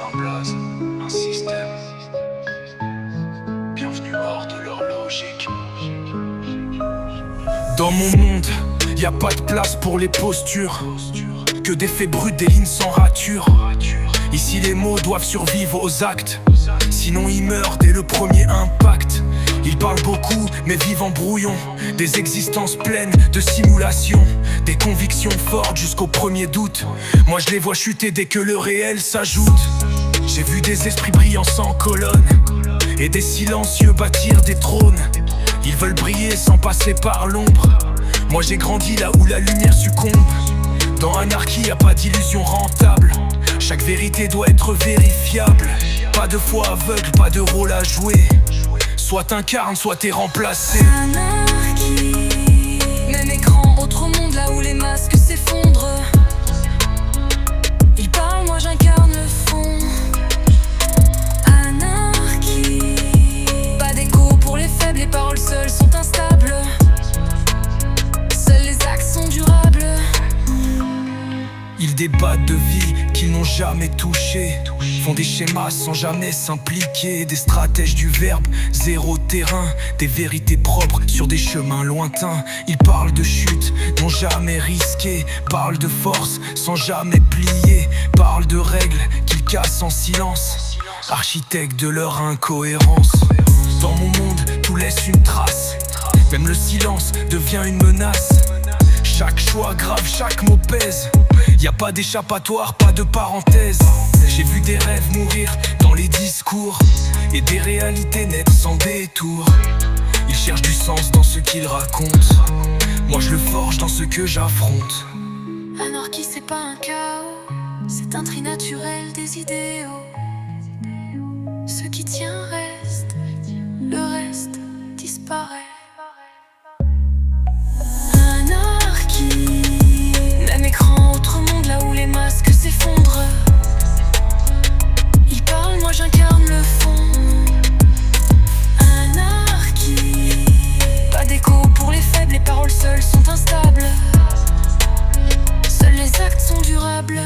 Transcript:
un blaze, un système. Bienvenue hors de leur logique. Dans mon monde, y a pas de place pour les postures. Que des faits bruts, des lignes sans rature. Ici les mots doivent survivre aux actes, sinon ils meurent dès le premier impact. Ils parlent beaucoup mais vivent en brouillon, des existences pleines de simulations, des convictions fortes jusqu'au premier doute. Moi je les vois chuter dès que le réel s'ajoute. J'ai vu des esprits brillants sans colonne et des silencieux bâtir des trônes. Ils veulent briller sans passer par l'ombre. Moi j'ai grandi là où la lumière succombe. Dans Anarchie y'a pas d'illusion rentable. Chaque vérité doit être vérifiable. Pas de foi aveugle, pas de rôle à jouer. Soit t'incarnes, soit t'es remplacé. Anarchie, même écran, autre monde là où les masques s'effondrent. Ils parlent, moi j'incarne le fond. Anarchie, pas d'écho pour les faibles, les paroles seules sont instables. Seuls les actes sont durables. Ils débattent de vie qu'ils n'ont jamais touché, font des schémas sans jamais s'impliquer. Des stratèges du verbe, zéro terrain, des vérités propres sur des chemins lointains. Ils parlent de chute, n'ont jamais risqué, parlent de force sans jamais plier, parlent de règles qu'ils cassent en silence, architectes de leur incohérence. Dans mon monde, tout laisse une trace, même le silence devient une menace. Chaque choix grave, chaque mot pèse. Y a pas d'échappatoire, pas de parenthèse. J'ai vu des rêves mourir dans les discours et des réalités naître sans détour. Ils cherchent du sens dans ce qu'ils racontent. Moi je le forge dans ce que j'affronte. Anarchie c'est pas un chaos, c'est un tri naturel des idéaux. Ce qui tient reste, le reste disparaît. Même écran, autre monde là où les masques s'effondrent. Ils parlent, moi j'incarne le fond. Anarchie, pas d'écho pour les faibles, les paroles seules sont instables. Seuls les actes sont durables.